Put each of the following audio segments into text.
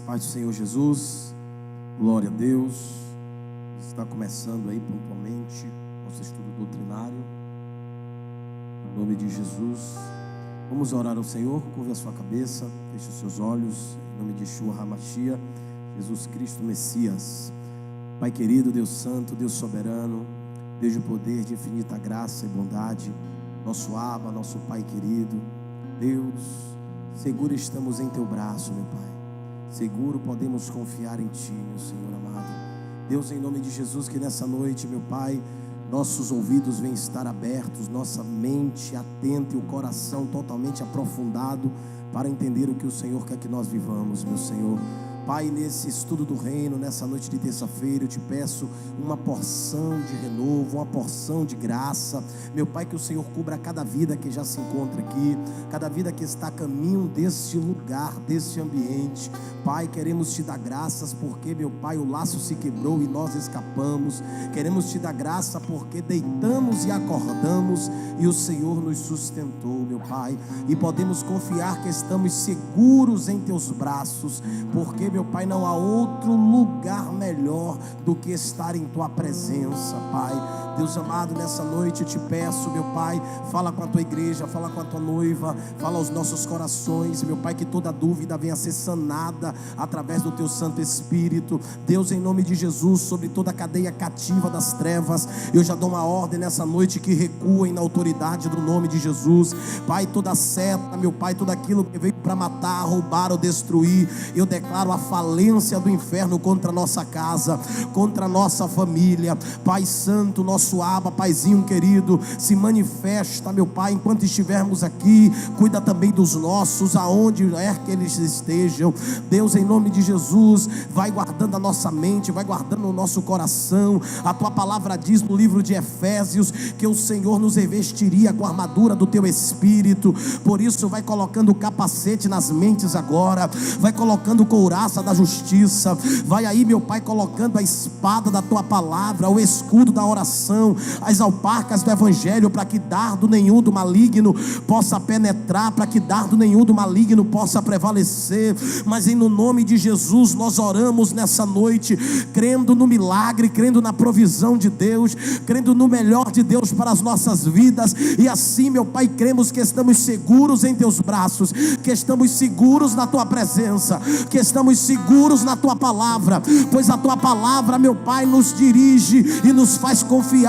Paz do Senhor Jesus, glória a Deus. Está começando aí pontualmente nosso estudo doutrinário. Em nome de Jesus, vamos orar ao Senhor. Curve a sua cabeça, feche os seus olhos. Em nome de Yeshua HaMashiach, Jesus Cristo Messias. Pai querido, Deus santo, Deus soberano, Deus de poder, de infinita graça e bondade, nosso Abba, nosso Pai querido, Deus, seguro estamos em teu braço, meu Pai. Seguro podemos confiar em Ti, meu Senhor amado. Deus, em nome de Jesus, que nessa noite, meu Pai, nossos ouvidos venham estar abertos, nossa mente atenta e o coração totalmente aprofundado para entender o que o Senhor quer que nós vivamos, meu Senhor. Pai, nesse estudo do reino, nessa noite de terça-feira, eu te peço uma porção de renovo, uma porção de graça. Meu Pai, que o Senhor cubra cada vida que já se encontra aqui, cada vida que está a caminho deste lugar, deste ambiente. Pai, queremos te dar graças porque, meu Pai, o laço se quebrou e nós escapamos. Queremos te dar graça porque deitamos e acordamos e o Senhor nos sustentou, meu Pai. E podemos confiar que estamos seguros em teus braços, porque, meu Pai, não há outro lugar melhor do que estar em tua presença, Pai. Deus amado, nessa noite eu te peço, meu Pai, fala com a tua igreja, fala com a tua noiva, fala aos nossos corações, meu Pai, que toda dúvida venha a ser sanada através do teu Santo Espírito. Deus, em nome de Jesus, sobre toda a cadeia cativa das trevas, eu já dou uma ordem nessa noite que recuem na autoridade do nome de Jesus. Pai, toda seta, meu Pai, tudo aquilo que veio para matar, roubar ou destruir, eu declaro a falência do inferno contra a nossa casa, contra a nossa família. Pai Santo, nosso Abba, Paizinho querido, se manifesta, meu Pai, enquanto estivermos aqui. Cuida também dos nossos, aonde é que eles estejam. Deus, em nome de Jesus, vai guardando a nossa mente, vai guardando o nosso coração. A tua palavra diz no livro de Efésios que o Senhor nos revestiria com a armadura do teu Espírito. Por isso vai colocando o capacete nas mentes agora, vai colocando couraça da justiça, vai aí, meu Pai, colocando a espada da tua palavra, o escudo da oração, as alparcas do evangelho, para que dardo nenhum do maligno possa penetrar, para que dardo nenhum do maligno possa prevalecer. Mas em no nome de Jesus nós oramos nessa noite, crendo no milagre, crendo na provisão de Deus, crendo no melhor de Deus para as nossas vidas. E assim, meu Pai, cremos que estamos seguros em teus braços, que estamos seguros na tua presença, que estamos seguros na tua palavra, pois a tua palavra, meu Pai, nos dirige e nos faz confiar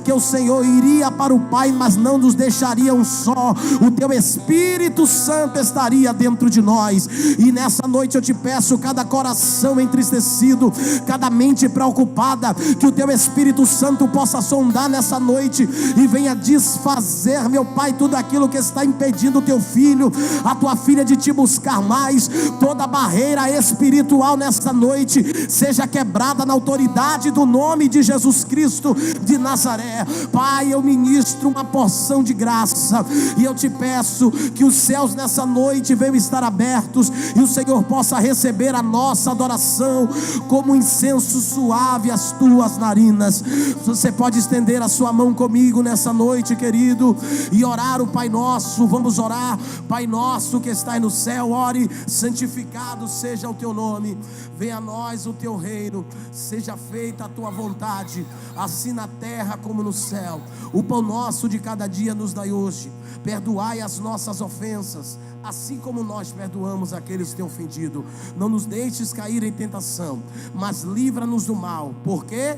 que o Senhor iria para o Pai, mas não nos deixaria um só. O teu Espírito Santo estaria dentro de nós. E nessa noite eu te peço, cada coração entristecido, cada mente preocupada, que o teu Espírito Santo possa sondar nessa noite e venha desfazer, meu Pai, tudo aquilo que está impedindo o teu filho, a tua filha, de te buscar mais. Toda barreira espiritual nessa noite seja quebrada na autoridade do nome de Jesus Cristo de Nazaré. Pai, eu ministro uma porção de graça e eu te peço que os céus nessa noite venham estar abertos e o Senhor possa receber a nossa adoração como incenso suave às tuas narinas. Você pode estender a sua mão comigo nessa noite, querido, e orar o Pai Nosso. Vamos orar. Pai nosso que estás no céu, ore, santificado seja o teu nome, venha a nós o teu reino, seja feita a tua vontade, assim na terra como no céu. O pão nosso de cada dia nos dai hoje, perdoai as nossas ofensas, assim como nós perdoamos aqueles que têm ofendido. Não nos deixes cair em tentação, mas livra-nos do mal, porque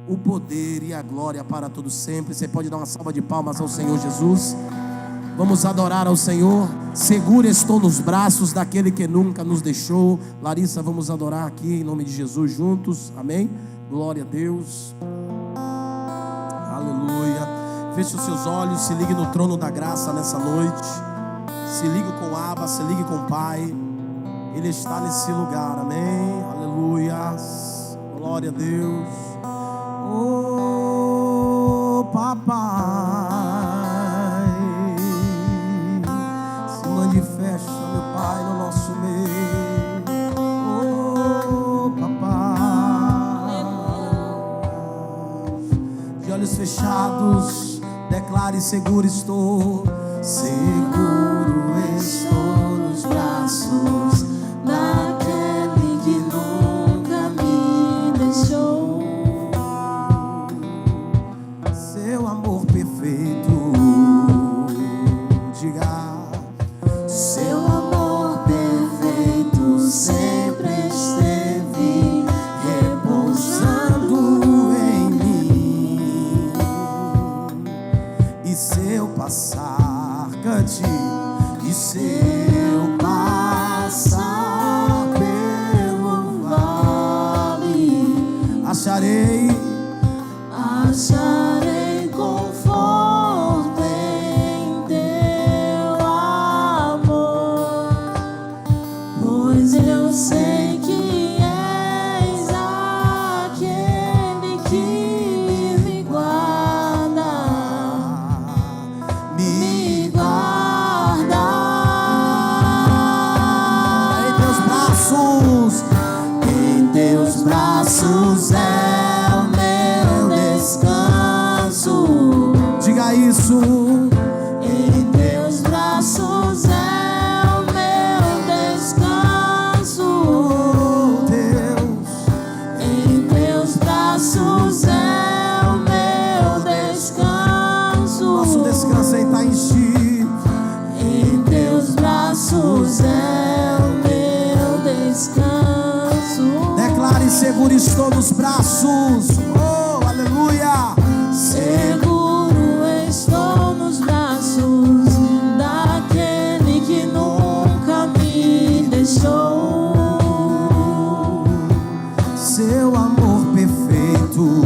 o poder e a glória para todos sempre. Você pode dar uma salva de palmas ao Senhor Jesus? Vamos adorar ao Senhor. Seguro estou nos braços daquele que nunca nos deixou. Larissa, vamos adorar aqui em nome de Jesus juntos, amém? Glória a Deus, aleluia. Feche os seus olhos, se ligue no trono da graça nessa noite. Se ligue com o Abba, se ligue com o Pai. Ele está nesse lugar, amém? Aleluia, glória a Deus. Oh, papai, se manifesta, meu Pai, no nosso meio. Oh, papai, de olhos fechados, declare: seguro estou, seguro estou nos braços da pois eu sei que és aquele que me guarda, me guarda. Em teus braços é o meu descanso. Diga isso. Em teus braços é o meu descanso. Oh, Deus. Em teus braços é o meu descanso. Nosso descanso é estar em ti. Em teus braços é o meu descanso. Declare: seguro estou nos braços. Oh, aleluia. Seguro estou nos braços daquele que nunca me deixou. Seu amor perfeito.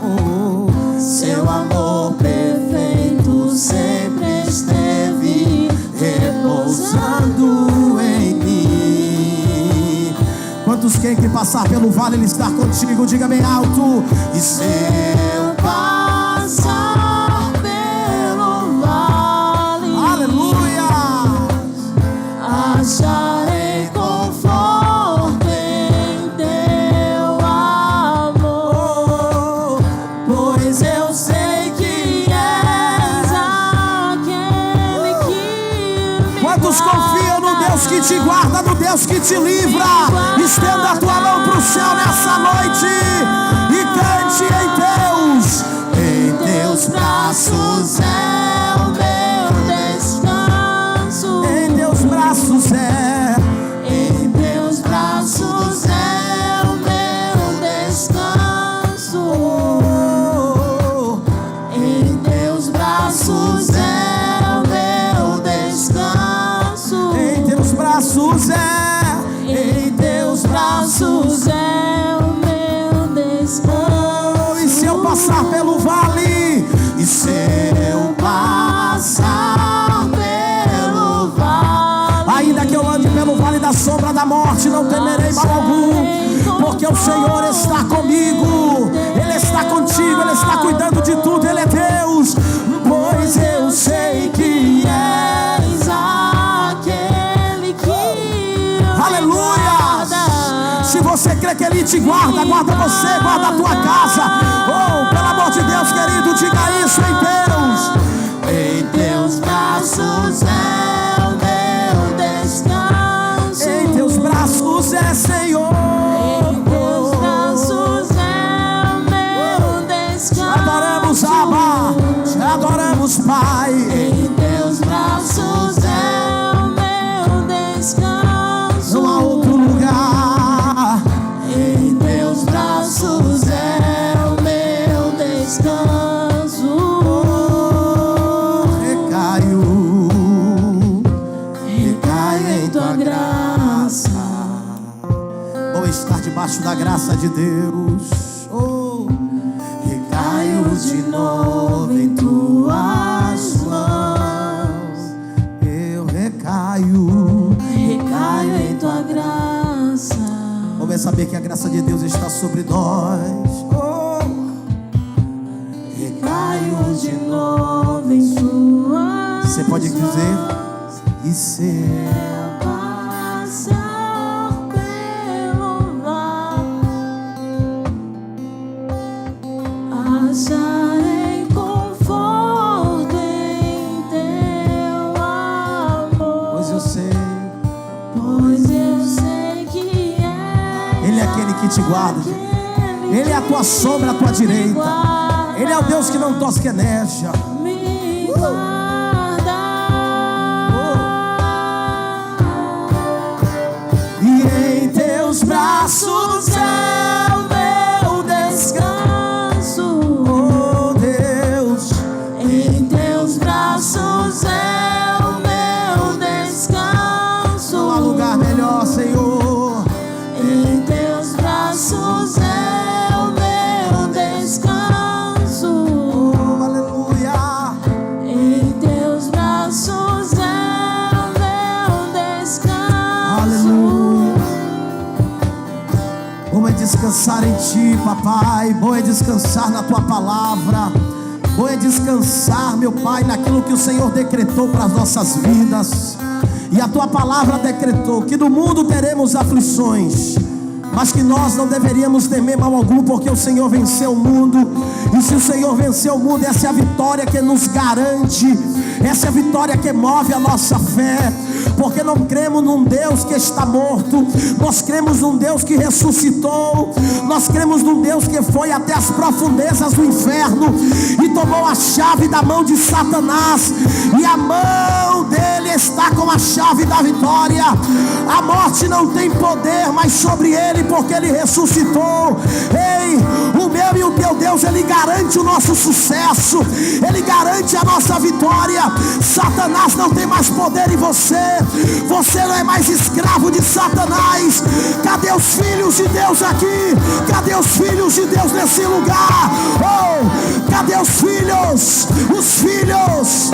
Oh, seu amor perfeito sempre esteve repousando em mim. quantos querem que passar pelo vale Ele está contigo? Diga bem alto. E se eu passar pelo vale, aleluia, acharei conforto em teu amor, pois eu sei que és aquele que me quantos confiam no Deus que te guarda, no Deus que te livra? Estenda a tua mão para o céu nessa noite e cante em Deus. Em teus braços é o meu descanso. Em teus braços é. Em teus braços é o meu descanso. Oh, Em teus braços é o meu descanso. em teus braços é. Em teus braços é o meu descanso. Oh, e se eu passar pelo vale? E se eu passar pelo vale, Ainda que eu ande pelo vale da sombra da morte, não temerei mal algum, porque o Senhor está comigo. Ele está contigo, Ele está cuidando de tudo. Ele é Deus, pois eu sei que és. aquele que Aleluia! Se você crê que Ele te guarda, guarda você, guarda a tua casa. Oh, pelo amor de Deus, querido, diga isso em Deus. em teus braços é o meu descanso. Em teus braços é, Senhor. Em teus braços é o meu descanso. Adoramos, Abba, te adoramos, Pai. Em teus braços é o meu descanso. Não há outro lugar. Em teus braços é o meu descanso. Recaio em tua graça. Bom estar debaixo da graça de Deus. Oh, Caio de novo em tuas mãos. eu recaio. Recaio em tua graça. Bom é saber que a graça de Deus está sobre nós. Oh, Recaio de novo em tuas você pode dizer mãos. e ser. Passar pelo vale, acharei conforto em teu amor, Pois eu sei, que és Ele é aquele que te guarda. Ele é a tua sombra, a tua direita. Ele é o Deus que não tosqueneja. me guarda. E em teus braços é o meu descanso. oh Deus, Em teus braços é o meu descanso. não há lugar melhor, Senhor. Em teus braços é o meu descanso. Oh, aleluia. Em teus braços é o meu descanso. descansar em Ti, papai. Bom é descansar na Tua palavra. Bom é descansar, meu Pai, naquilo que o Senhor decretou para as nossas vidas. E a Tua palavra decretou que no mundo teremos aflições, mas que nós não deveríamos temer mal algum, porque o Senhor venceu o mundo. E se o Senhor venceu o mundo, essa é a vitória que nos garante, essa é a vitória que move a nossa fé. Porque não cremos num Deus que está morto, nós cremos num Deus que ressuscitou. Nós cremos num Deus que foi até as profundezas do inferno e tomou a chave da mão de Satanás, e a mão dele está com a chave da vitória. A morte não tem poder mais sobre ele, porque ele ressuscitou. Ei, o meu e o teu Deus, ele garante o nosso sucesso, ele garante a nossa vitória. Satanás não tem mais poder em você. Você não é mais escravo de Satanás. Cadê os filhos de Deus aqui? Cadê os filhos de Deus nesse lugar? Oh, cadê os filhos? Os filhos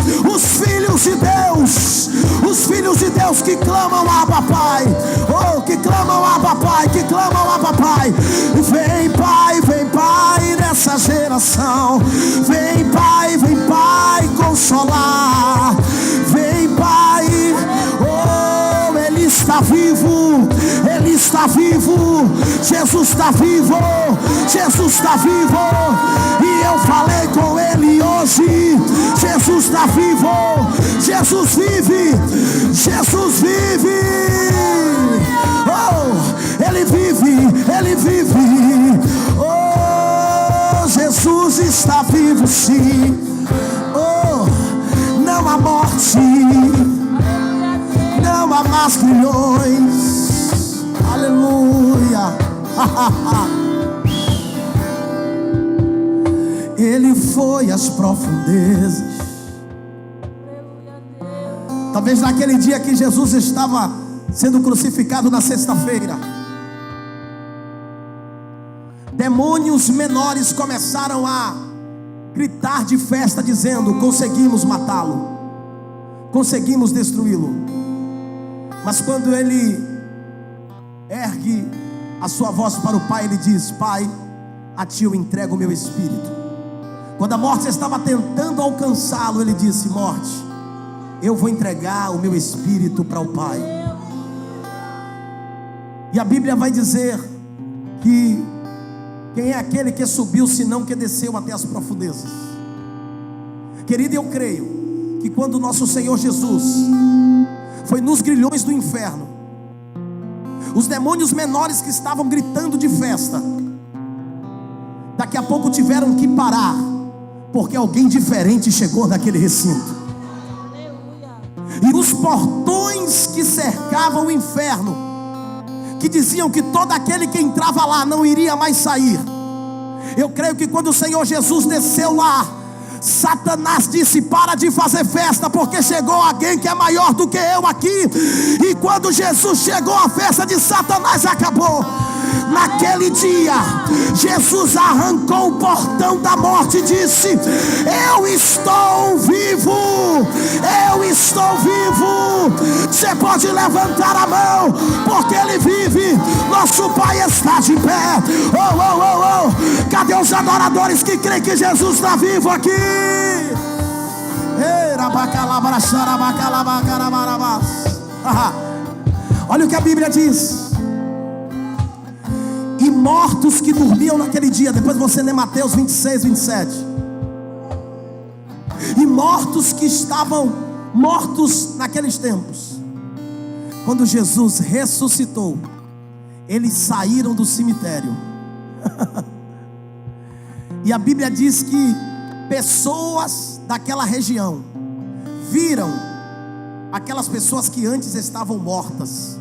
de Deus. Os filhos de Deus que clamam a papai. Oh, que clamam a papai, que clamam a papai. Vem pai nessa geração. Vem pai consolar. Vem pai. Oh, ele está vivo. Ele está vivo. Jesus está vivo. Jesus está vivo. E eu falei com ele hoje. Jesus está vivo. Jesus vive. Jesus vive. Oh, ele vive. Ele vive. Oh, Jesus está vivo, sim. Oh, não há morte, não há mais grilhões. Aleluia. Ele foi às profundezas. Talvez naquele dia que Jesus estava sendo crucificado, na sexta-feira, demônios menores começaram a gritar de festa, dizendo: conseguimos matá-lo, conseguimos destruí-lo. Mas quando ele ergue a sua voz para o Pai, ele diz: Pai, a Ti eu entrego o meu espírito. Quando a morte estava tentando alcançá-lo, ele disse: morte, eu vou entregar o meu espírito para o Pai. E a Bíblia vai dizer que quem é aquele que subiu, senão que desceu até as profundezas? Querido, eu creio que quando o nosso Senhor Jesus foi nos grilhões do inferno, os demônios menores que estavam gritando de festa, daqui a pouco tiveram que parar, porque alguém diferente chegou naquele recinto. E os portões que cercavam o inferno, que diziam que todo aquele que entrava lá não iria mais sair, eu creio que quando o Senhor Jesus desceu lá, Satanás disse: para de fazer festa, porque chegou alguém que é maior do que eu aqui. E quando Jesus chegou, a festa de Satanás acabou. Naquele dia, Jesus arrancou o portão da morte e disse: eu estou vivo, eu estou vivo. Você pode levantar a mão, porque Ele vive. Nosso Pai está de pé. Oh, oh, oh, oh. Cadê os adoradores que creem que Jesus está vivo aqui? Olha o que a Bíblia diz. E mortos que dormiam naquele dia, depois você lê Mateus 26, 27. E mortos que estavam mortos naqueles tempos, quando Jesus ressuscitou, eles saíram do cemitério. E a Bíblia diz que pessoas daquela região viram aquelas pessoas que antes estavam mortas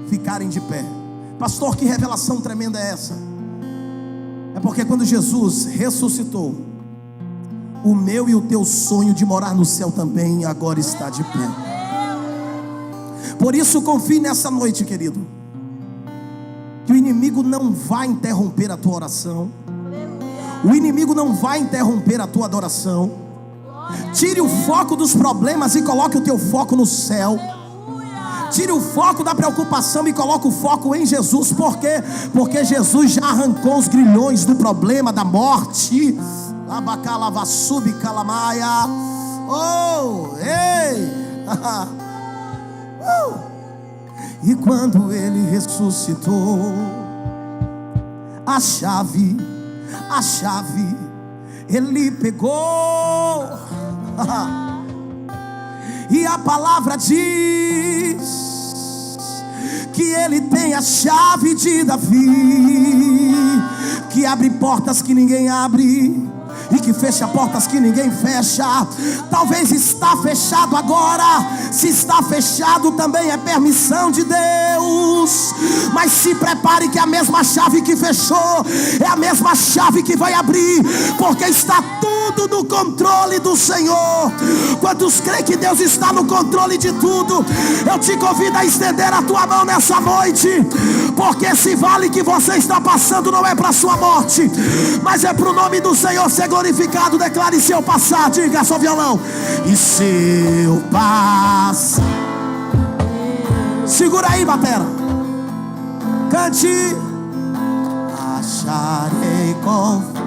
ficarem de pé. Pastor, que revelação tremenda é essa? É porque quando Jesus ressuscitou, o meu e o teu sonho de morar no céu também agora está de pé. Por isso confie nessa noite, querido, que o inimigo não vai interromper a tua oração, o inimigo não vai interromper a tua adoração. Tire o foco dos problemas e coloque o teu foco no céu. Tire o foco da preocupação e coloque o foco em Jesus. Por quê? Porque Jesus já arrancou os grilhões do problema da morte. Oh, ei! E quando ele ressuscitou, a chave ele pegou. E a palavra diz que ele tem a chave de Davi, que abre portas que ninguém abre e que fecha portas que ninguém fecha. Talvez está fechado agora. Se está fechado, também é permissão de Deus. Mas se prepare que a mesma chave que fechou é a mesma chave que vai abrir, porque está tudo no controle do Senhor. Quantos creem que Deus está no controle de tudo? Eu te convido a estender a tua mão nessa noite, porque esse vale que você está passando não é para a sua morte, mas é para o nome do Senhor ser glorificado. Declare: se eu passar, diga só violão. E se eu passar, segura aí, batera, cante. Acharei conforto,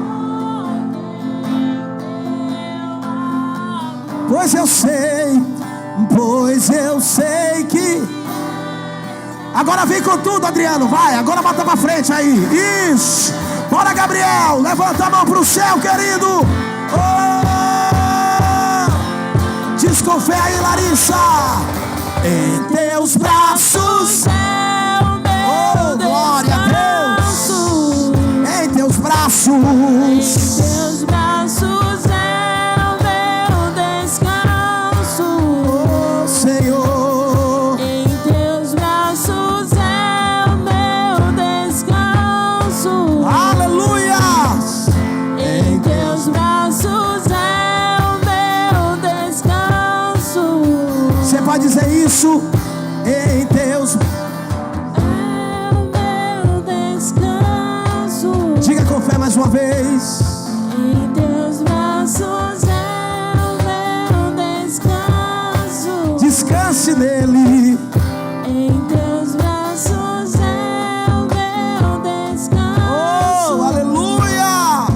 pois eu sei que. Agora vem com tudo, Adriano, vai, agora bota pra frente aí. Isso, bora, Gabriel, levanta a mão pro céu, querido. Oh! Diz com fé aí, Larissa. Em teus braços, oh, glória a Deus. Em teus braços, é o meu descanso, oh Senhor. em teus braços é o meu descanso, Aleluia. em teus braços é o meu descanso, Você pode dizer isso? Em teus. é o meu descanso, Diga com fé mais uma vez. em teus braços é o meu descanso, Descanse nele. em teus braços é o meu descanso, Oh, aleluia.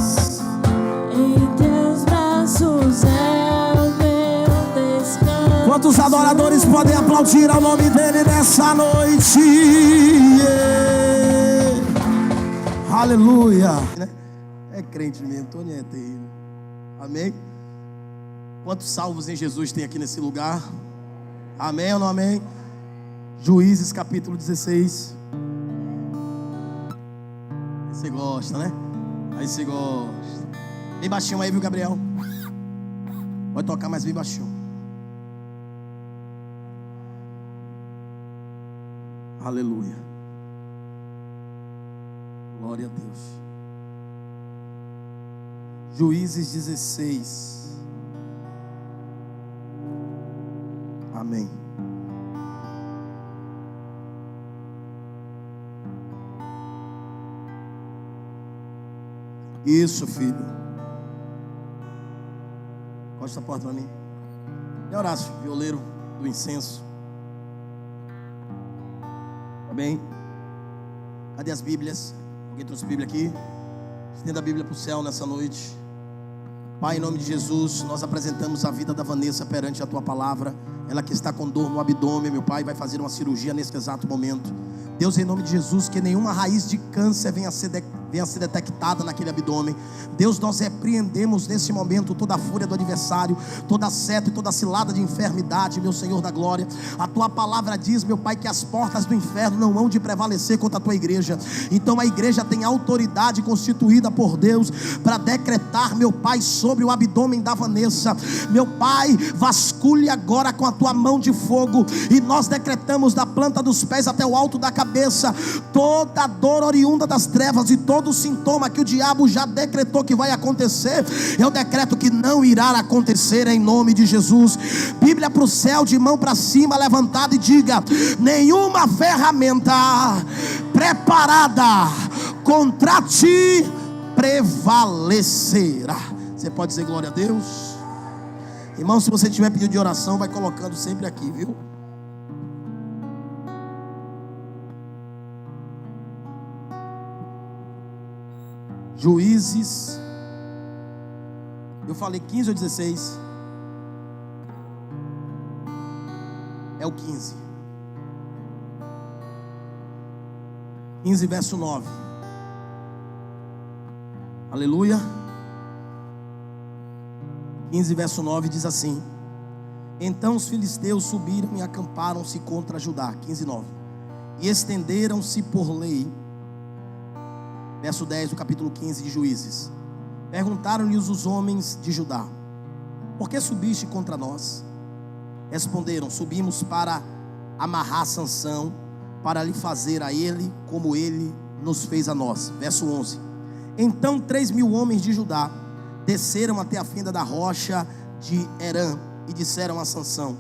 em teus braços é o meu descanso. Quantos adoradores podem aplaudir ao nome dele nessa noite? Yeah. Aleluia. É crente mesmo, Tony é terrível. Amém? Quantos salvos em Jesus tem aqui nesse lugar? Amém ou não amém? Juízes capítulo 16. Aí você gosta, né? Aí você gosta. Bem baixinho aí, viu, Gabriel? Pode tocar mais bem baixinho. Aleluia. Glória a Deus. Juízes 16. Amém. Isso, filho. Costa a porta para mim. E Horácio, violeiro do incenso. Amém. Cadê as Bíblias? Alguém trouxe a Bíblia aqui? Estenda a Bíblia para o céu nessa noite. Pai, em nome de Jesus, nós apresentamos a vida da Vanessa perante a Tua palavra. Ela que está com dor no abdômen, meu Pai, vai fazer uma cirurgia nesse exato momento. Deus, em nome de Jesus, que nenhuma raiz de câncer venha a ser detectada naquele abdômen. Deus, nós repreendemos nesse momento toda a fúria do adversário, toda seta e toda cilada de enfermidade, meu Senhor da glória. A Tua palavra diz, meu Pai, que as portas do inferno não hão de prevalecer contra a Tua igreja. Então a igreja tem autoridade constituída por Deus para decretar, meu Pai, sobre o abdômen da Vanessa. Meu Pai, vasculhe agora com a Tua mão de fogo, e nós decretamos da planta dos pés até o alto da cabeça toda dor oriunda das trevas e todo sintoma que o diabo já decretou que vai acontecer, eu decreto que não irá acontecer em nome de Jesus. Bíblia para o céu, de mão para cima levantada, e diga: nenhuma ferramenta preparada contra ti prevalecerá. Você pode dizer glória a Deus? Irmão, se você tiver pedido de oração, vai colocando sempre aqui, viu? Juízes. Eu falei 15 ou 16? É o 15. 15 verso 9. Aleluia. 15 verso 9 diz assim: então os filisteus subiram e acamparam-se contra Judá. 15, 9. E estenderam-se por lei. Verso 10 do capítulo 15 de Juízes. Perguntaram-lhe os homens de Judá: por que subiste contra nós? Responderam: subimos para amarrar Sansão, para lhe fazer a ele como ele nos fez a nós. Verso 11. Então 3.000 homens de Judá desceram até a fenda da rocha de Herã e disseram a Sansão: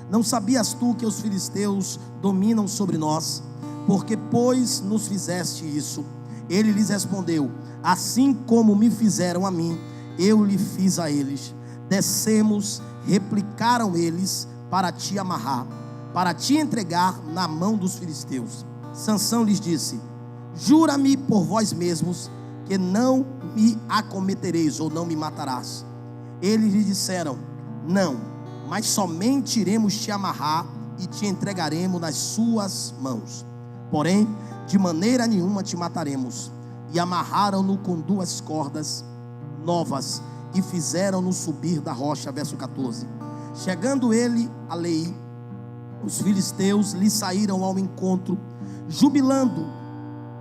não sabias tu que os filisteus dominam sobre nós? Porque pois nos fizeste isso? Ele lhes respondeu: assim como me fizeram a mim, eu lhe fiz a eles. Descemos, replicaram eles, para te amarrar, para te entregar na mão dos filisteus. Sansão lhes disse: jura-me por vós mesmos que não me acometereis ou não me matarás. Eles lhe disseram: não, mas somente iremos te amarrar e te entregaremos nas suas mãos. Porém, de maneira nenhuma te mataremos. E amarraram-no com 2 cordas novas e fizeram-no subir da rocha. Verso 14. Chegando ele a Lei, os filisteus lhe saíram ao encontro, jubilando.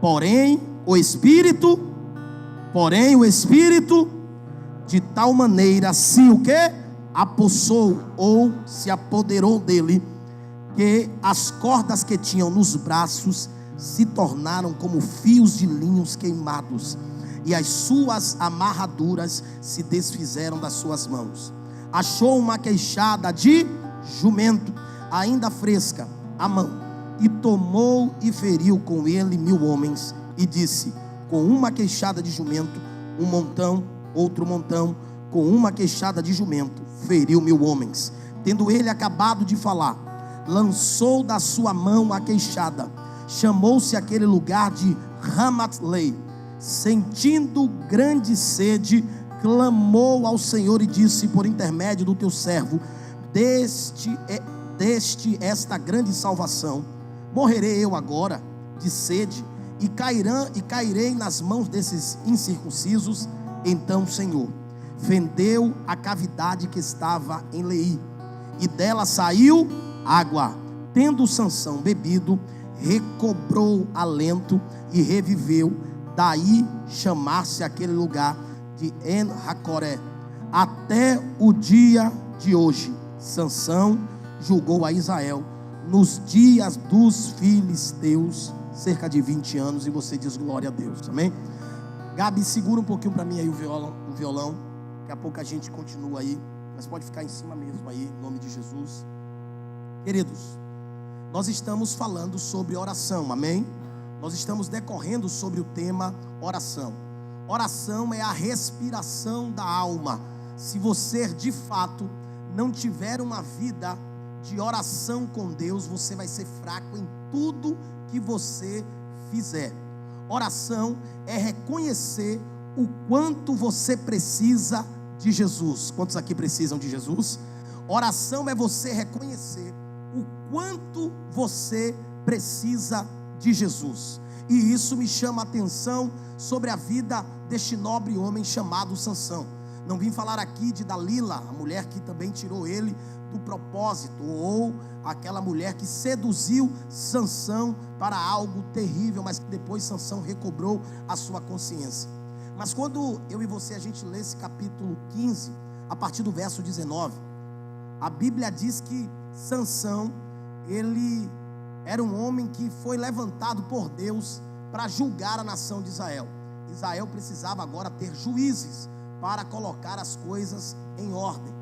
Porém o Espírito de tal maneira se o que? Apossou ou se apoderou dele, que as cordas que tinham nos braços se tornaram como fios de linhos queimados, e as suas amarraduras se desfizeram das suas mãos. Achou uma queixada de jumento, ainda fresca, à mão, e tomou e feriu com ele 1.000 homens, e disse: com uma queixada de jumento, um montão, outro montão, com uma queixada de jumento, feriu 1.000 homens. Tendo ele acabado de falar, lançou da sua mão a queixada, chamou-se aquele lugar de Ramat-lei. Sentindo grande sede, clamou ao Senhor e disse: por intermédio do teu servo, deste esta grande salvação. Morrerei eu agora de sede e cairei nas mãos desses incircuncisos? Então o Senhor fendeu a cavidade que estava em Lei, e dela saiu água. Tendo Sansão bebido, recobrou alento e reviveu. Daí chamar-se aquele lugar de En-Hacoré até o dia de hoje. Sansão julgou a Israel nos dias dos filisteus cerca de 20 anos. E você diz glória a Deus, amém? Gabi, segura um pouquinho para mim aí o violão. Daqui a pouco a gente continua aí, mas pode ficar em cima mesmo aí, em nome de Jesus. Queridos, nós estamos falando sobre oração, amém? Nós estamos decorrendo sobre o tema oração. Oração é a respiração da alma. Se você de fato não tiver uma vida de oração com Deus, você vai ser fraco em tudo que você fizer. Oração é reconhecer o quanto você precisa de Jesus. Quantos aqui precisam de Jesus? Oração é você reconhecer o quanto você precisa de Jesus. E isso me chama a atenção sobre a vida deste nobre homem chamado Sansão. Não vim falar aqui de Dalila, a mulher que também tirou ele do propósito, ou aquela mulher que seduziu Sansão para algo terrível, mas que depois Sansão recobrou a sua consciência. Mas quando eu e você a gente lê esse capítulo 15, a partir do verso 19, a Bíblia diz que Sansão, ele era um homem que foi levantado por Deus para julgar a nação de Israel. Israel precisava agora ter juízes para colocar as coisas em ordem.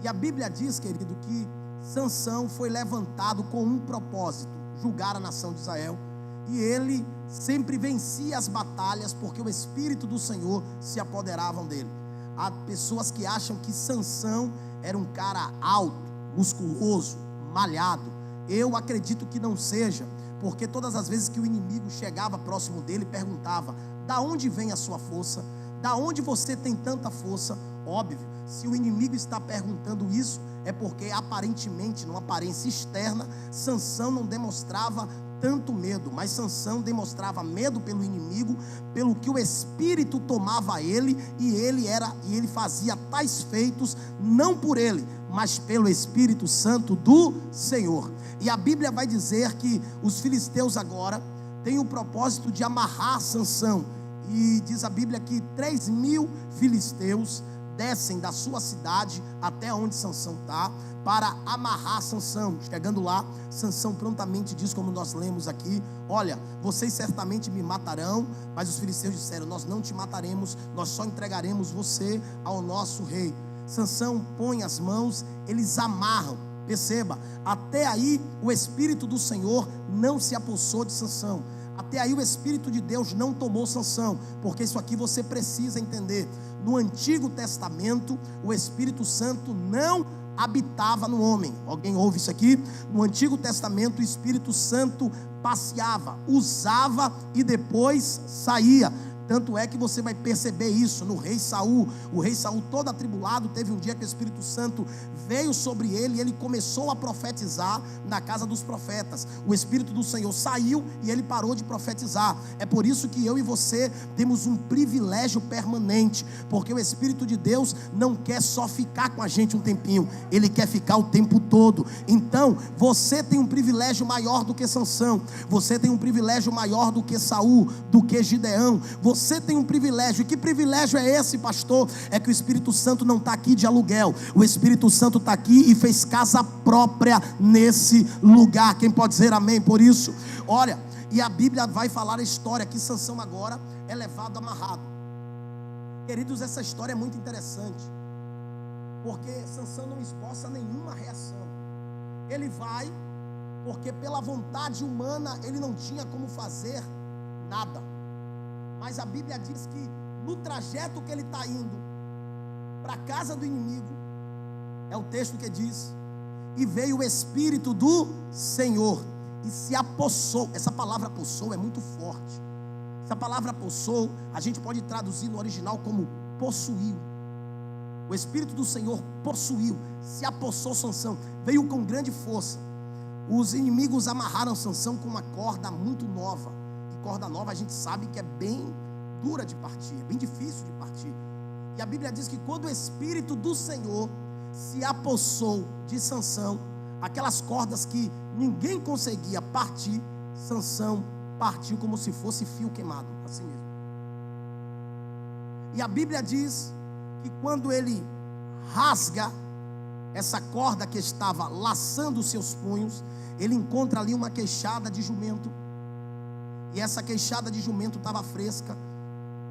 E a Bíblia diz, querido, que Sansão foi levantado com um propósito: julgar a nação de Israel. E ele sempre vencia as batalhas porque o Espírito do Senhor se apoderava dele. Há pessoas que acham que Sansão era um cara alto, musculoso, malhado. Eu acredito que não seja, porque todas as vezes que o inimigo chegava próximo dele, perguntava: da onde vem a sua força? Da onde você tem tanta força? Óbvio, se o inimigo está perguntando isso, é porque aparentemente, numa aparência externa, Sansão não demonstrava tanto medo, mas Sansão demonstrava medo pelo inimigo, pelo que o espírito tomava ele, e ele fazia tais feitos não por ele, mas pelo Espírito Santo do Senhor. E a Bíblia vai dizer que os filisteus agora têm o propósito de amarrar Sansão, e diz a Bíblia que 3.000 filisteus descem da sua cidade até onde Sansão está, para amarrar Sansão. Chegando lá, Sansão prontamente diz, como nós lemos aqui: olha, vocês certamente me matarão. Mas os filisteus disseram: nós não te mataremos, nós só entregaremos você ao nosso rei. Sansão põe as mãos, eles amarram. Perceba, até aí o Espírito do Senhor não se apossou de Sansão. Até aí o Espírito de Deus não tomou Sansão, porque isso aqui você precisa entender. No Antigo Testamento, o Espírito Santo não habitava no homem. Alguém ouve isso aqui? No Antigo Testamento, o Espírito Santo passeava, usava e depois saía. Tanto é que você vai perceber isso no rei Saul. O rei Saul, todo atribulado, teve um dia que o Espírito Santo veio sobre ele e ele começou a profetizar na casa dos profetas. O Espírito do Senhor saiu e ele parou de profetizar. É por isso que eu e você temos um privilégio permanente, porque o Espírito de Deus não quer só ficar com a gente um tempinho, ele quer ficar o tempo todo. Então você tem um privilégio maior do que Sansão, você tem um privilégio maior do que Saul, do que Gideão. Você tem um privilégio. E que privilégio é esse, pastor? É que o Espírito Santo não está aqui de aluguel. O Espírito Santo está aqui e fez casa própria nesse lugar. Quem pode dizer amém por isso? Olha, e a Bíblia vai falar a história que Sansão agora é levado amarrado. Queridos, essa história é muito interessante, porque Sansão não esboça nenhuma reação. Ele vai porque pela vontade humana ele não tinha como fazer nada. Mas a Bíblia diz que no trajeto que ele está indo para a casa do inimigo, é o texto que diz: e veio o Espírito do Senhor e se apossou. Essa palavra apossou é muito forte. Essa palavra apossou, a gente pode traduzir no original como possuiu. O Espírito do Senhor possuiu, se apossou Sansão, veio com grande força. Os inimigos amarraram Sansão com uma corda muito nova. Corda nova a gente sabe que é bem dura de partir, é bem difícil de partir. E a Bíblia diz que quando o Espírito do Senhor se apossou de Sansão, aquelas cordas que ninguém conseguia partir, Sansão partiu como se fosse fio queimado, assim mesmo. E a Bíblia diz que quando ele rasga essa corda que estava laçando os seus punhos, ele encontra ali uma queixada de jumento. E essa queixada de jumento estava fresca.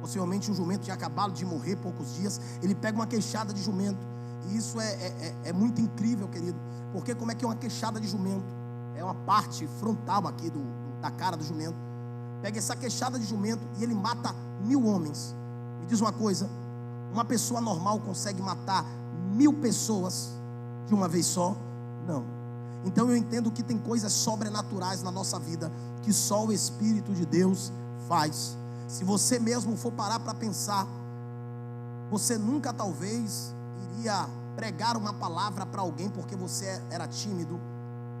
Possivelmente um jumento tinha acabado de morrer poucos dias. Ele pega uma queixada de jumento. E isso é muito incrível, querido. Porque como é que é uma queixada de jumento? É uma parte frontal aqui da cara do jumento. Pega essa queixada de jumento e ele mata 1000 homens. Me diz uma coisa: uma pessoa normal consegue matar 1000 pessoas de uma vez só? Não. Então eu entendo que tem coisas sobrenaturais na nossa vida que só o Espírito de Deus faz. Se você mesmo for parar para pensar, você nunca talvez iria pregar uma palavra para alguém porque você era tímido,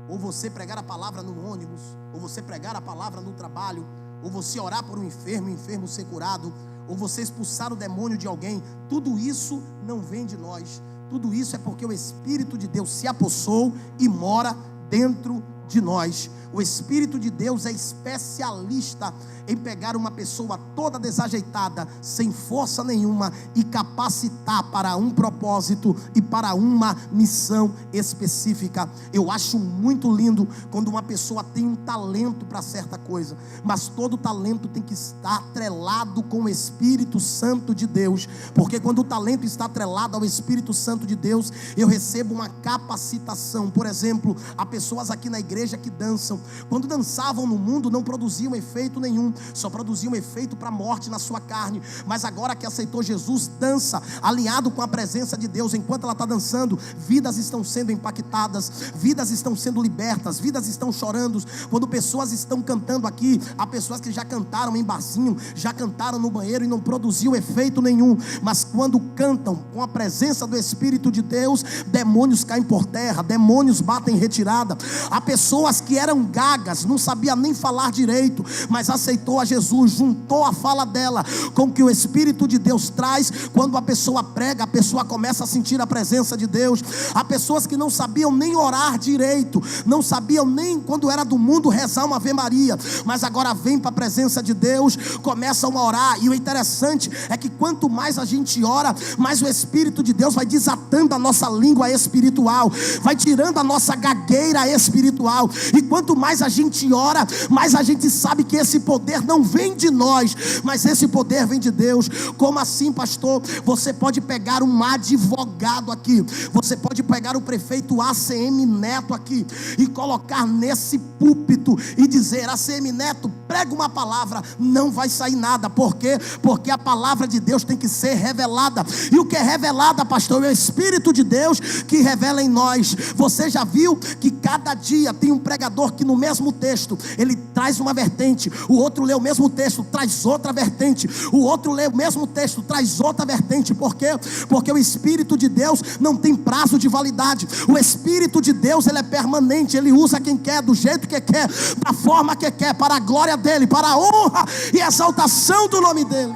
ou você pregar a palavra no ônibus, ou você pregar a palavra no trabalho, ou você orar por um enfermo, o enfermo ser curado, ou você expulsar o demônio de alguém. Tudo isso não vem de nós. Tudo isso é porque o Espírito de Deus se apossou e mora dentro de nós. O Espírito de Deus é especialista em pegar uma pessoa toda desajeitada, sem força nenhuma, e capacitar para um propósito e para uma missão específica. Eu acho muito lindo quando uma pessoa tem um talento para certa coisa, mas todo talento tem que estar atrelado com o Espírito Santo de Deus, porque quando o talento está atrelado ao Espírito Santo de Deus, eu recebo uma capacitação. Por exemplo, há pessoas aqui na igreja igreja que dançam. Quando dançavam no mundo, não produziam efeito nenhum, só produziam efeito para a morte na sua carne. Mas agora que aceitou Jesus, dança alinhado com a presença de Deus. Enquanto ela está dançando, vidas estão sendo impactadas, vidas estão sendo libertas, vidas estão chorando. Quando pessoas estão cantando aqui, há pessoas que já cantaram em barzinho, já cantaram no banheiro e não produziu efeito nenhum. Mas quando cantam com a presença do Espírito de Deus, demônios caem por terra, demônios batem em retirada. Há pessoas que eram gagas, não sabia nem falar direito, mas aceitou a Jesus, juntou a fala dela com o que o Espírito de Deus traz. Quando a pessoa prega, a pessoa começa a sentir a presença de Deus. Há pessoas que não sabiam nem orar direito, não sabiam nem, quando era do mundo, rezar uma Ave Maria, mas agora vem para a presença de Deus, começam a orar. E o interessante é que quanto mais a gente ora, mais o Espírito de Deus vai desatando a nossa língua espiritual, vai tirando a nossa gagueira espiritual. E quanto mais a gente ora, mais a gente sabe que esse poder não vem de nós, mas esse poder vem de Deus. Como assim, pastor? Você pode pegar um advogado aqui, você pode pegar o prefeito ACM Neto aqui e colocar nesse púlpito e dizer: ACM Neto, prega uma palavra, não vai sair nada. Por quê? Porque a palavra de Deus tem que ser revelada. E o que é revelada, pastor? É o Espírito de Deus que revela em nós. Você já viu que cada dia tem um pregador que no mesmo texto ele traz uma vertente, o outro lê o mesmo texto, traz outra vertente, o outro lê o mesmo texto, traz outra vertente. Por quê? Porque o Espírito de Deus não tem prazo de validade. O Espírito de Deus, ele é permanente, ele usa quem quer, do jeito que quer, da forma que quer, para a glória dele, para a honra e exaltação do nome dele.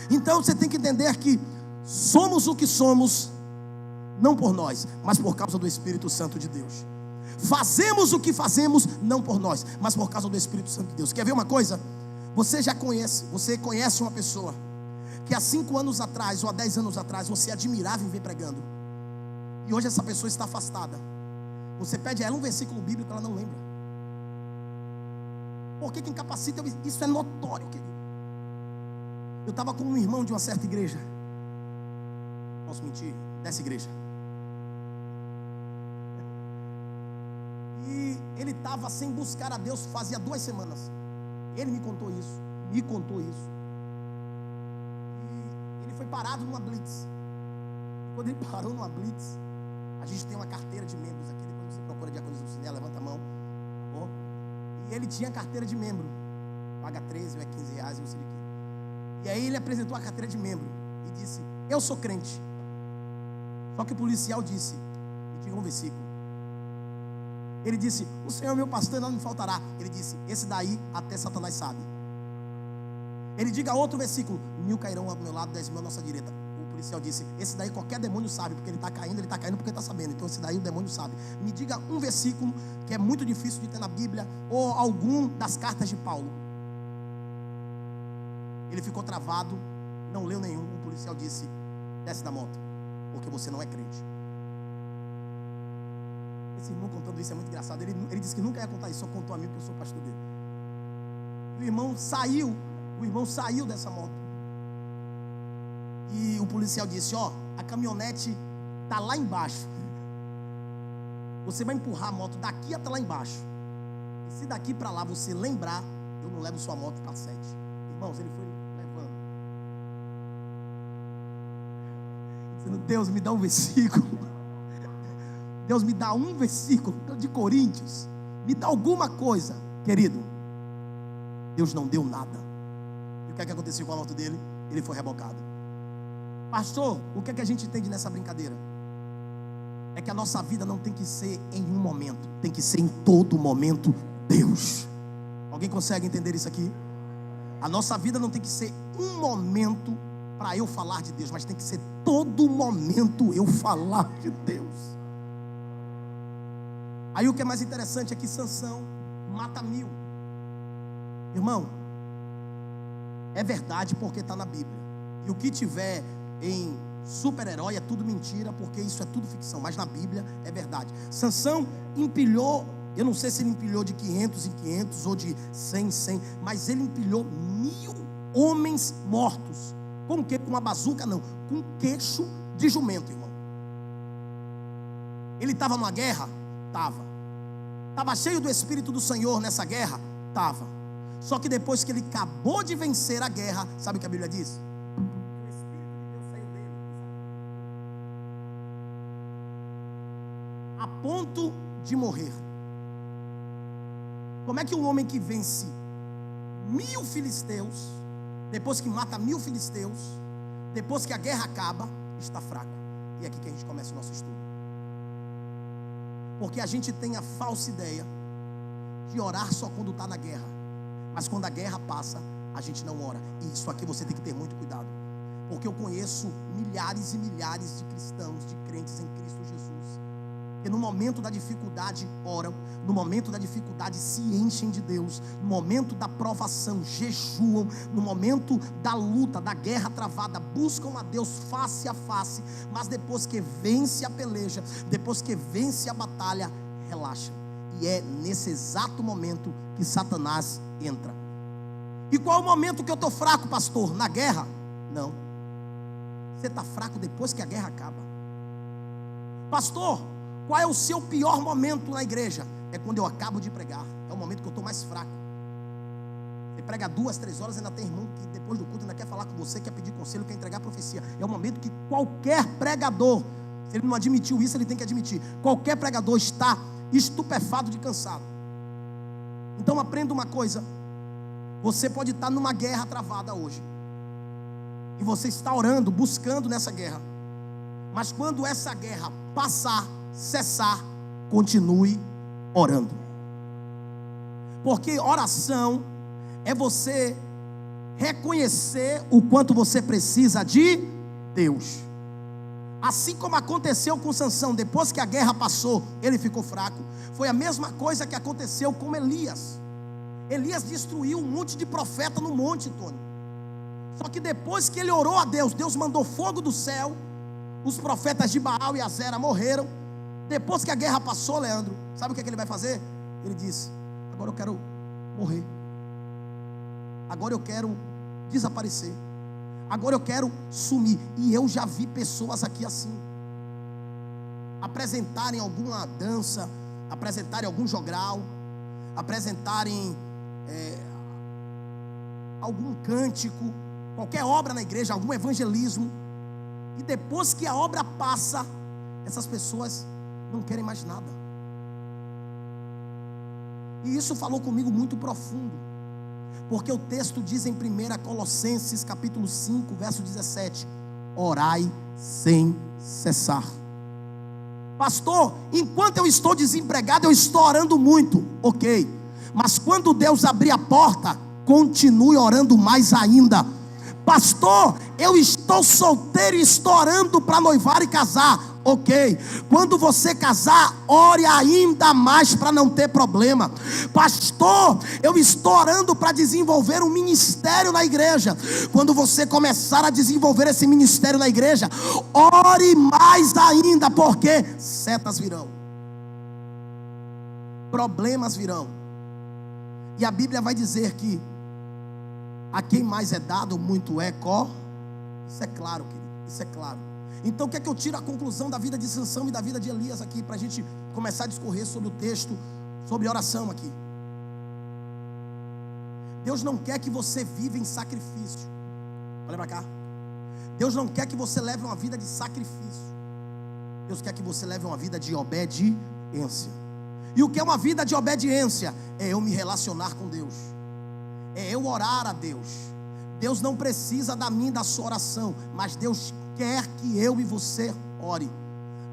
Então você tem que entender que somos o que somos, não por nós, mas por causa do Espírito Santo de Deus. Fazemos o que fazemos, não por nós, mas por causa do Espírito Santo de Deus. Quer ver uma coisa? Você conhece uma pessoa que há 5 anos atrás ou há 10 anos atrás você admirava em ver pregando, e hoje essa pessoa está afastada. Você pede a ela um versículo bíblico, ela não lembra. Por que incapacita? Isso é notório, querido. Eu estava com um irmão de uma certa igreja, posso mentir, dessa igreja, e ele estava sem buscar a Deus fazia 2 semanas. Ele me contou isso. E ele foi parado numa blitz. Quando ele parou numa blitz, a gente tem uma carteira de membros aqui. Depois você procura Diaconia do Cinema, levanta a mão, tá bom? E ele tinha carteira de membro, paga 13 ou é 15 reais, não sei o que. E aí ele apresentou a carteira de membro e disse: eu sou crente. Só que o policial disse: me diga um versículo. Ele disse: o Senhor é meu pastor, não me faltará. Ele disse: esse daí até Satanás sabe. Ele diga outro versículo: 1000 cairão ao meu lado, 10.000 à nossa direita. O policial disse: esse daí qualquer demônio sabe, porque ele está caindo porque está sabendo. Então esse daí o demônio sabe. Me diga um versículo que é muito difícil de ter na Bíblia, ou algum das cartas de Paulo. Ele ficou travado, não leu nenhum. O policial disse: desce da moto, porque você não é crente. Esse irmão contando isso é muito engraçado. Ele disse que nunca ia contar isso, só contou a mim porque eu sou pastor dele. E o irmão saiu dessa moto. E o policial disse: ó, a caminhonete está lá embaixo. Você vai empurrar a moto daqui até lá embaixo. E se daqui para lá você lembrar, eu não levo sua moto para 7. Irmãos, ele foi levando. Dizendo: Deus, me dá um versículo. Deus, me dá um versículo de Coríntios. Me dá alguma coisa. Querido, Deus não deu nada. E o que é que aconteceu com a moto dele? Ele foi rebocado. Pastor, o que é que a gente entende nessa brincadeira? É que a nossa vida não tem que ser em um momento, tem que ser em todo momento Deus. Alguém consegue entender isso aqui? A nossa vida não tem que ser um momento para eu falar de Deus, mas tem que ser todo momento eu falar de Deus. Aí o que é mais interessante é que Sansão mata 1000. Irmão, é verdade porque está na Bíblia. E o que tiver em super-herói é tudo mentira, porque isso é tudo ficção. Mas na Bíblia é verdade. Sansão empilhou, eu não sei se ele empilhou de 500 em 500 ou de 100 em 100, mas ele empilhou 1000 homens mortos. Com o quê? Com uma bazuca? Não, com queixo de jumento, irmão. Ele estava numa guerra, Estava cheio do Espírito do Senhor nessa guerra? Estava. Só que depois que ele acabou de vencer a guerra, sabe o que a Bíblia diz? O Espírito de Deus saiu dele, a ponto de morrer. Como é que um homem que vence 1000 filisteus, depois que mata 1000 filisteus, depois que a guerra acaba, está fraco? E é aqui que a gente começa o nosso estudo. Porque a gente tem a falsa ideia de orar só quando está na guerra. Mas quando a guerra passa, a gente não ora. E isso aqui você tem que ter muito cuidado. Porque eu conheço milhares e milhares de cristãos, de crentes em Cristo Jesus, que no momento da dificuldade oram, no momento da dificuldade se enchem de Deus, no momento da provação jejuam, no momento da luta, da guerra travada, buscam a Deus face a face, mas depois que vence a peleja, depois que vence a batalha, relaxa. E é nesse exato momento que Satanás entra. E qual é o momento que eu estou fraco, pastor? Na guerra? Não. Você está fraco depois que a guerra acaba. Pastor, qual é o seu pior momento na igreja? É quando eu acabo de pregar. É o momento que eu estou mais fraco. Você prega 2, 3 horas, ainda tem irmão que depois do culto ainda quer falar com você, quer pedir conselho, quer entregar profecia. É o momento que qualquer pregador, se ele não admitiu isso, ele tem que admitir. Qualquer pregador está estupefado de cansado. Então aprenda uma coisa. Você pode estar numa guerra travada hoje, e você está orando, buscando nessa guerra. Mas quando essa guerra passar, cessar, continue orando. Porque oração é você reconhecer o quanto você precisa de Deus. Assim como aconteceu com Sansão, depois que a guerra passou, ele ficou fraco. Foi a mesma coisa que aconteceu com Elias. Elias destruiu um monte de profeta no monte, Tony. Só que depois que ele orou a Deus, Deus mandou fogo do céu. Os profetas de Baal e Azera morreram. Depois que a guerra passou, Leandro, sabe o que ele vai fazer? Ele disse: agora eu quero morrer. Agora eu quero desaparecer. Agora eu quero sumir. E eu já vi pessoas aqui assim, apresentarem alguma dança, apresentarem algum jogral, apresentarem algum cântico, qualquer obra na igreja, algum evangelismo, e depois que a obra passa, essas pessoas não querem mais nada. E isso falou comigo muito profundo, porque o texto diz em 1 Colossenses capítulo 5, verso 17: orai sem cessar. Pastor, enquanto eu estou desempregado, eu estou orando muito. Ok, mas quando Deus abrir a porta, continue orando mais ainda. Pastor, eu estou solteiro e estou orando para noivar e casar. Ok, quando você casar, ore ainda mais para não ter problema. Pastor, eu estou orando para desenvolver um ministério na igreja. Quando você começar a desenvolver esse ministério na igreja, ore mais ainda, porque setas virão, problemas virão. E a Bíblia vai dizer que a quem mais é dado, muito é Isso é claro, querido, isso é claro. Então o que é que eu tiro a conclusão da vida de Sansão e da vida de Elias aqui, para a gente começar a discorrer sobre o texto, sobre oração aqui? Deus não quer que você viva em sacrifício. Olha para cá. Deus não quer que você leve uma vida de sacrifício. Deus quer que você leve uma vida de obediência. E o que é uma vida de obediência? É eu me relacionar com Deus, é eu orar a Deus. Deus não precisa da minha e da sua oração, mas Deus quer que eu e você ore.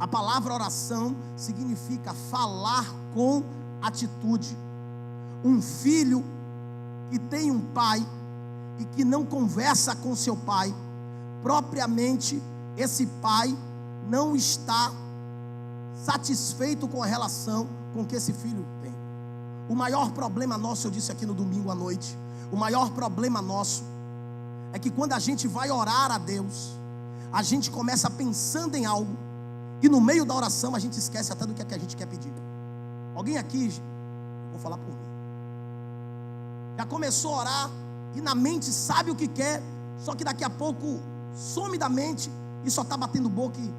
A palavra oração significa falar com atitude. Um filho que tem um pai e que não conversa com seu pai, propriamente esse pai não está satisfeito com a relação com que esse filho tem. O maior problema nosso, eu disse aqui no domingo à noite, o maior problema nosso é que quando a gente vai orar a Deus, a gente começa pensando em algo, e no meio da oração a gente esquece até do que a gente quer pedir. Alguém aqui, vou falar por mim, já começou a orar e na mente sabe o que quer, só que daqui a pouco some da mente e só está batendo boca e...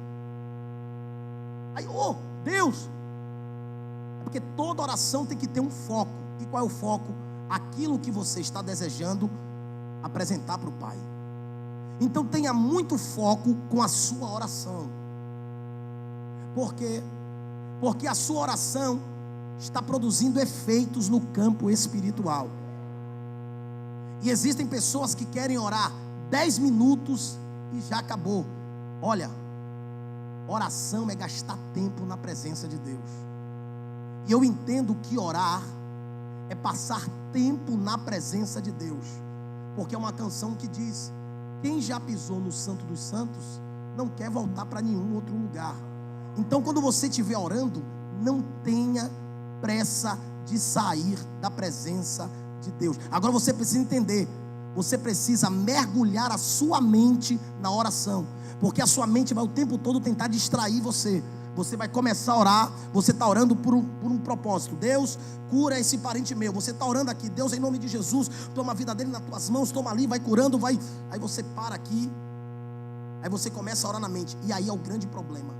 Aí, oh, Deus, É porque toda oração tem que ter um foco. E qual é o foco? Aquilo que você está desejando apresentar para o Pai. Então tenha muito foco com a sua oração. Por quê? Porque a sua oração está produzindo efeitos no campo espiritual. E existem pessoas que querem orar 10 minutos e já acabou. Olha, oração é gastar tempo na presença de Deus. E eu entendo que orar é passar tempo na presença de Deus. Porque é uma canção que diz: quem já pisou no Santo dos Santos não quer voltar para nenhum outro lugar. Então, quando você estiver orando, não tenha pressa de sair da presença de Deus. Agora você precisa entender, você precisa mergulhar a sua mente na oração, porque a sua mente vai o tempo todo tentar distrair você. Você vai começar a orar, você está orando por um propósito. Deus, cura esse parente meu. Você está orando aqui: Deus, em nome de Jesus, toma a vida dele nas tuas mãos, toma ali, vai curando, vai. Aí você para aqui, aí você começa a orar na mente. E aí é o grande problema.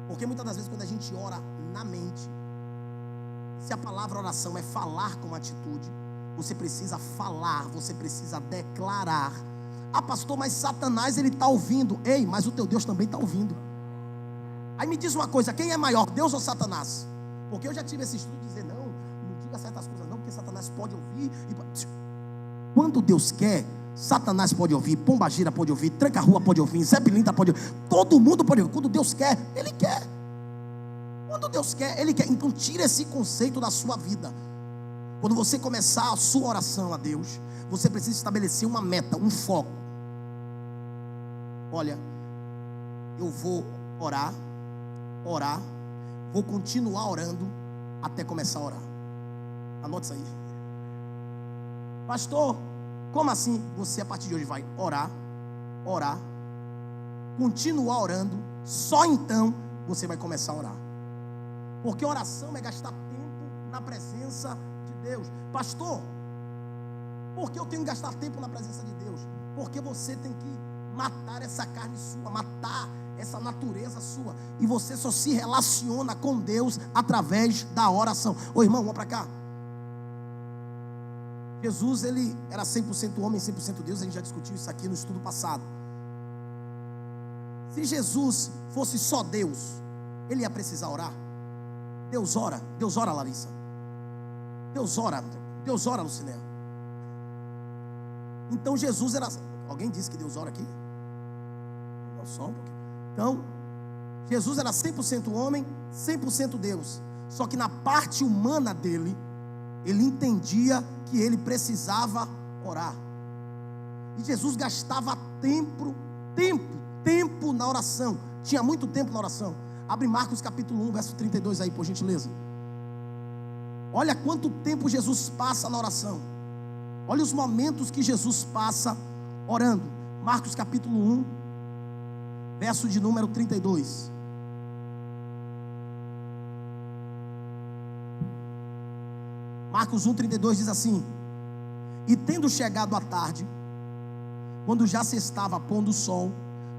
Porque muitas das vezes quando a gente ora na mente, se a palavra oração é falar com atitude, você precisa falar, você precisa declarar. Ah, pastor, mas Satanás ele está ouvindo. Ei, mas o teu Deus também está ouvindo. Aí me diz uma coisa: quem é maior, Deus ou Satanás? Porque eu já tive esse estudo de dizer: não diga certas coisas não, porque Satanás pode ouvir. Quando Deus quer, Satanás pode ouvir, Pombagira pode ouvir, Tranca-Rua pode ouvir, Zé Pilintra pode ouvir, todo mundo pode ouvir. Quando Deus quer, Ele quer. Quando Deus quer, Ele quer. Então tira esse conceito da sua vida. Quando você começar a sua oração a Deus, você precisa estabelecer uma meta, um foco. Olha, eu vou orar, vou continuar orando até começar a orar. Anote isso aí. Pastor, como assim? Você a partir de hoje vai orar, continuar orando, só então você vai começar a orar. Porque oração é gastar tempo na presença de Deus. Pastor, por que eu tenho que gastar tempo na presença de Deus? Porque você tem que matar essa carne sua, matar essa natureza sua. E você só se relaciona com Deus através da oração. Ô irmão, vamos para cá. Jesus, ele era 100% homem, 100% Deus. A gente já discutiu isso aqui no estudo passado. Se Jesus fosse só Deus, ele ia precisar orar? Deus ora, Larissa. Deus ora, Lucinéia. Então Jesus era... Alguém disse que Deus ora aqui? Não, só um pouquinho. Então, Jesus era 100% homem, 100% Deus. Só que na parte humana dele, ele entendia que ele precisava orar. E Jesus gastava tempo na oração. Tinha muito tempo na oração. Abre Marcos capítulo 1, verso 32 aí, por gentileza. Olha quanto tempo Jesus passa na oração. Olha os momentos que Jesus passa orando. Marcos capítulo 1, verso de número 32. Marcos 1, 32 diz assim: e tendo chegado a tarde, quando já se estava pondo o sol,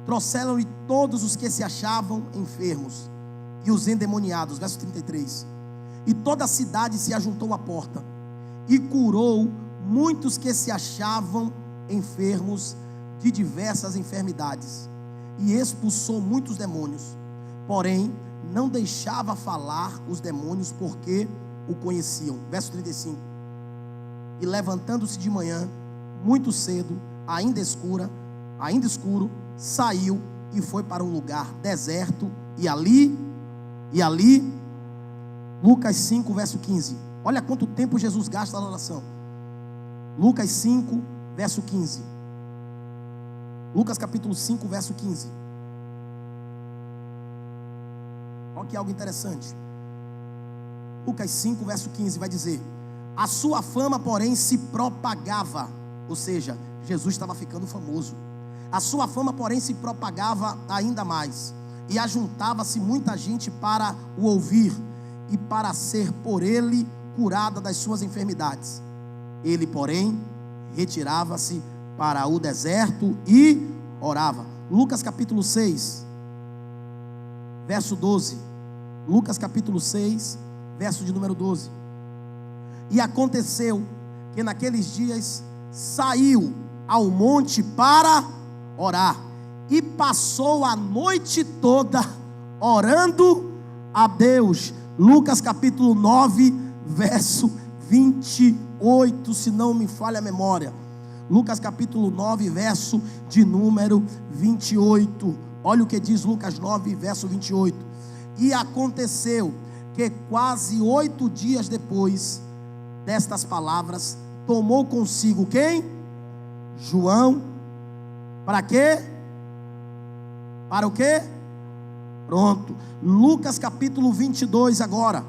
trouxeram-lhe todos os que se achavam enfermos e os endemoniados. Verso 33. E toda a cidade se ajuntou à porta, e curou muitos que se achavam enfermos de diversas enfermidades, e expulsou muitos demônios. Porém, não deixava falar os demônios, porque o conheciam. Verso 35. E levantando-se de manhã, muito cedo, ainda escuro, saiu e foi para um lugar deserto, e ali, Lucas 5, verso 15. Olha quanto tempo Jesus gasta na oração. Lucas 5, verso 15. Lucas capítulo 5, verso 15. Olha que algo interessante. Lucas 5, verso 15 vai dizer: a sua fama, porém, se propagava. Ou seja, Jesus estava ficando famoso. A sua fama, porém, se propagava ainda mais, e ajuntava-se muita gente para o ouvir, e para ser por ele curada das suas enfermidades. Ele, porém, retirava-se para o deserto e orava. Lucas capítulo 6, verso 12. Lucas capítulo 6, verso de número 12. E aconteceu que naqueles dias saiu ao monte para orar, e passou a noite toda orando a Deus. Lucas capítulo 9, verso 28, se não me falha a memória. Lucas capítulo 9, verso de número 28. Olha o que diz Lucas 9, verso 28. E aconteceu que quase 8 dias depois destas palavras, tomou consigo quem? João. Para quê? Para o quê? Pronto. Lucas capítulo 22 agora.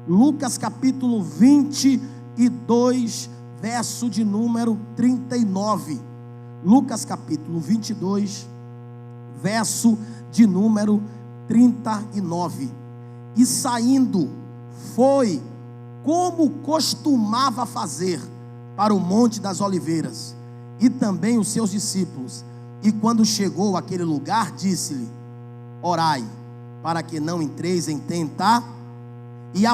Lucas capítulo 22, verso de número 39. Lucas capítulo 22, verso de número 39. E saindo, foi como costumava fazer para o Monte das Oliveiras, e também os seus discípulos. E quando chegou àquele lugar, disse-lhe: orai, para que não entreis em tentação. E